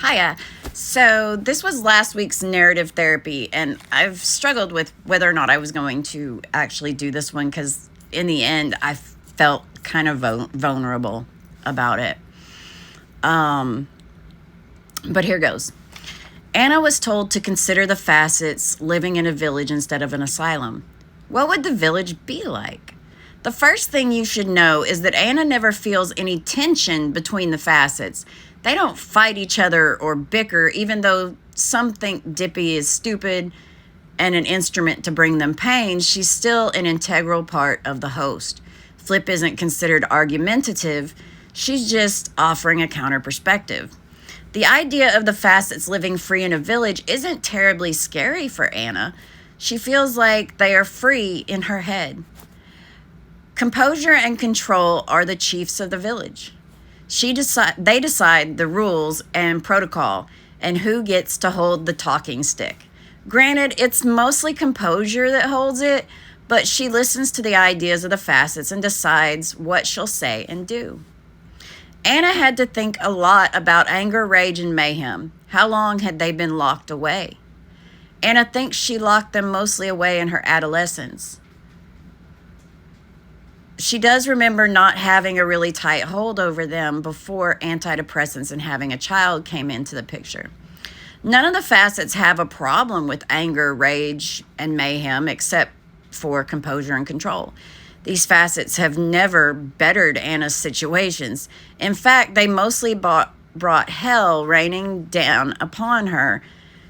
Hiya. So, this was last week's narrative therapy, and I've struggled with whether or not I was going to actually do this one because, in the end, I felt kind of vulnerable about it. But here goes. Anna was told to consider the facets living in a village instead of an asylum. What would the village be like? The first thing you should know is that Anna never feels any tension between the facets. They don't fight each other or bicker, even though some think Dippy is stupid and an instrument to bring them pain. She's still an integral part of the host. Flip isn't considered argumentative. She's just offering a counter perspective. The idea of the facets living free in a village isn't terribly scary for Anna. She feels like they are free in her head. Composure and control are the chiefs of the village. They decide the rules and protocol and who gets to hold the talking stick. Granted, it's mostly composure that holds it, but she listens to the ideas of the facets and decides what she'll say and do. Anna had to think a lot about anger, rage, and mayhem. How long had they been locked away? Anna thinks she locked them mostly away in her adolescence. She does remember not having a really tight hold over them before antidepressants and having a child came into the picture. None of the facets have a problem with anger, rage, and mayhem except for composure and control. These facets have never bettered Anna's situations. In fact, they mostly brought hell raining down upon her.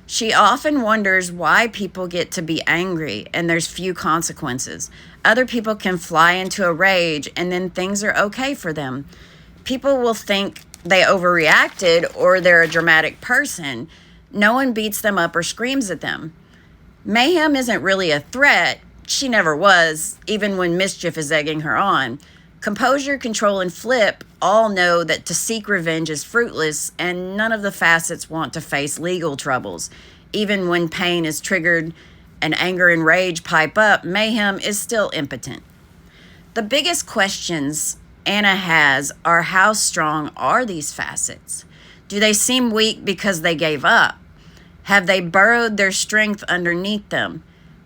She often wonders why people get to be angry and there's few consequences. Other people can fly into a rage and then things are okay for them. People will think they overreacted or they're a dramatic person. No one beats them up or screams at them. Mayhem isn't really a threat. She never was, even when mischief is egging her on. Composure, control, and Flip all know that to seek revenge is fruitless, and none of the facets want to face legal troubles. Even when pain is triggered and anger and rage pipe up, Mayhem is still impotent. The biggest questions Anna has are how strong are these facets? Do they seem weak because they gave up? Have they burrowed their strength underneath them?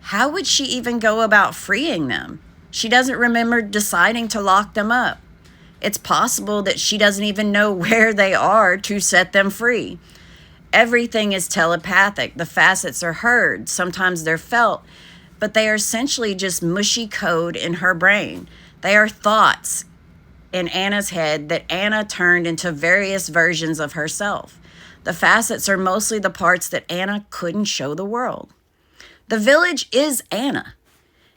How would she even go about freeing them? She doesn't remember deciding to lock them up. It's possible that she doesn't even know where they are to set them free. Everything is telepathic. The facets are heard. Sometimes they're felt. But they are essentially just mushy code in her brain. They are thoughts in Anna's head that Anna turned into various versions of herself. The facets are mostly the parts that Anna couldn't show the world. The village is Anna.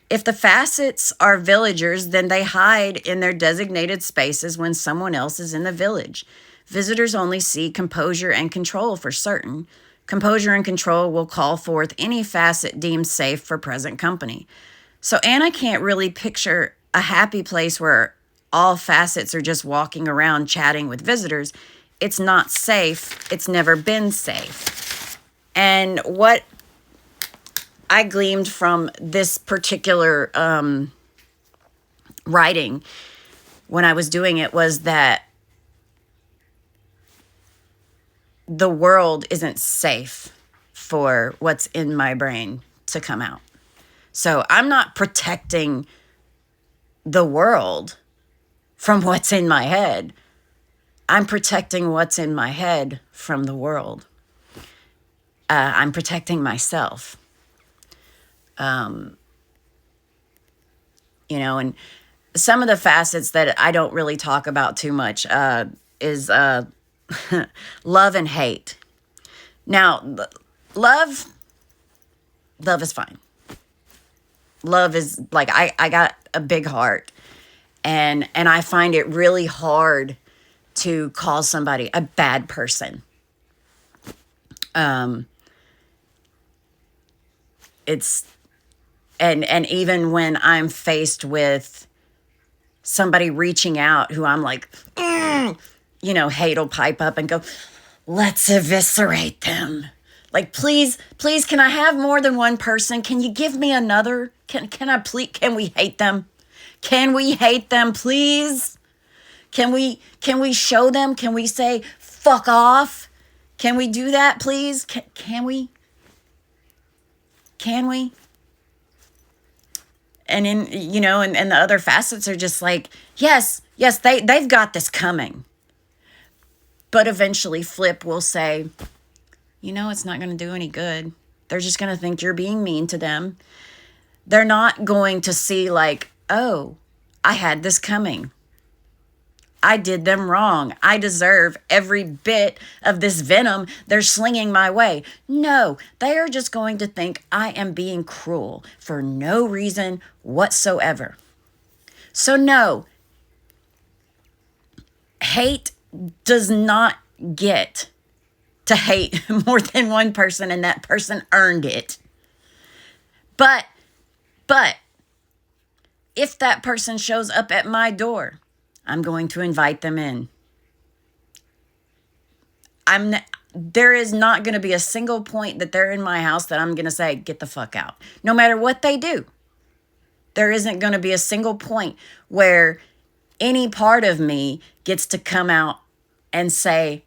If the facets are villagers, then they hide in their designated spaces when someone else is in the village. Visitors only see composure and control for certain. Composure and control will call forth any facet deemed safe for present company. So Anna can't really picture a happy place where all facets are just walking around chatting with visitors. It's not safe. It's never been safe. And what I gleaned from this particular writing when I was doing it was that the world isn't safe for what's in my brain to come out. So I'm not protecting the world from what's in my head. I'm protecting what's in my head from the world. I'm protecting myself. And some of the facets that I don't really talk about too much is love and hate. Now, love is fine. Love is like, I got a big heart, and I find it really hard to call somebody a bad person. And even when I'm faced with somebody reaching out who I'm like, hate will pipe up and go, let's eviscerate them. Like, please, can I have more than one person? Can you give me another? Can we hate them? Can we hate them, please? Can we show them? Can we say, fuck off? Can we do that, please? Can we? Can we? And and the other facets are just like, yes, they've got this coming. But eventually Flip will say, it's not going to do any good. They're just going to think you're being mean to them. They're not going to see like, oh, I had this coming. I did them wrong. I deserve every bit of this venom they're slinging my way. No, they are just going to think I am being cruel for no reason whatsoever. So no, hate does not get to hate more than one person, and that person earned it. But if that person shows up at my door, I'm going to invite them in. There is not going to be a single point that they're in my house that I'm going to say, get the fuck out. No matter what they do. There isn't going to be a single point where any part of me gets to come out and say,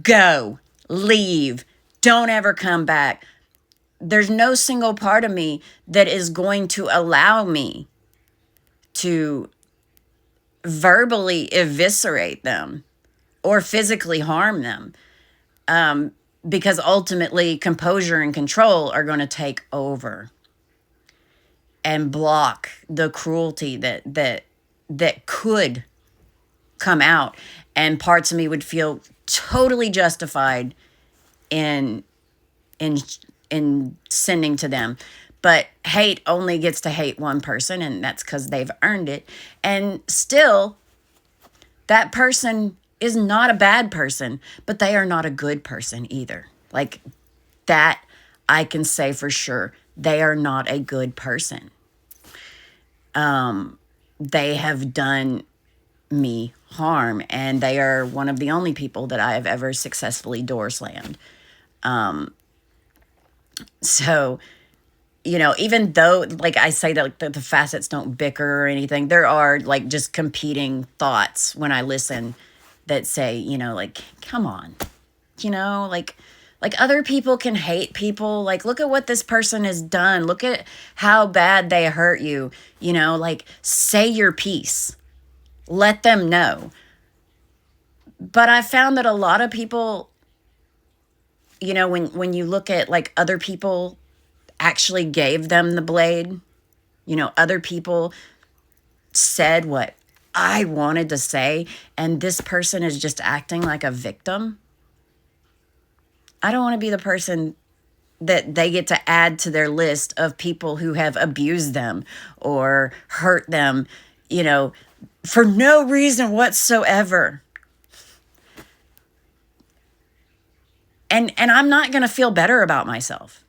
go, leave, don't ever come back. There's no single part of me that is going to allow me to verbally eviscerate them or physically harm them, because ultimately composure and control are going to take over and block the cruelty that could come out, and parts of me would feel totally justified in sending to them. But hate only gets to hate one person, and that's because they've earned it. And still, that person is not a bad person, but they are not a good person either. Like, that I can say for sure. They are not a good person. They have done me harm, and they are one of the only people that I have ever successfully door slammed. So, even though, like I say, that the facets don't bicker or anything, there are like just competing thoughts when I listen that say, like, come on, like other people can hate people. Like, look at what this person has done. Look at how bad they hurt you. Like, say your piece. Let them know. But I found that a lot of people, when you look at like other people actually gave them the blade, other people said what I wanted to say, and this person is just acting like a victim. I don't want to be the person that they get to add to their list of people who have abused them or hurt them, for no reason whatsoever. And I'm not going to feel better about myself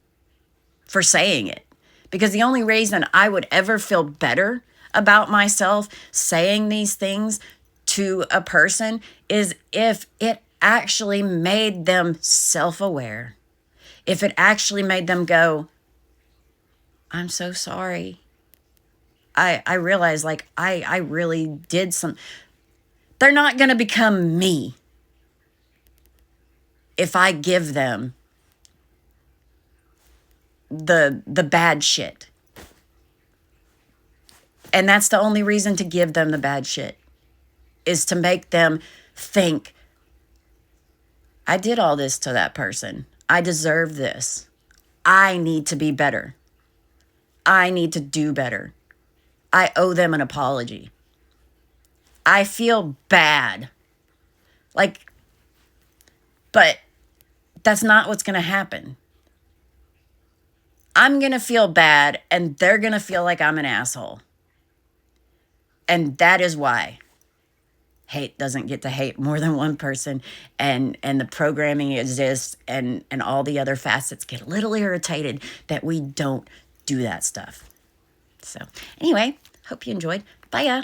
for saying it, because the only reason I would ever feel better about myself saying these things to a person is if it actually made them self-aware. If it actually made them go, I'm so sorry. I realize, like, I really did some. They're not going to become me if I give them the bad shit. And that's the only reason to give them the bad shit, is to make them think, I did all this to that person. I deserve this. I need to be better. I need to do better. I owe them an apology. I feel bad. Like, but that's not what's going to happen. I'm going to feel bad, and they're going to feel like I'm an asshole. And that is why hate doesn't get to hate more than one person, and the programming exists, and all the other facets get a little irritated that we don't do that stuff. So anyway, hope you enjoyed. Bye ya.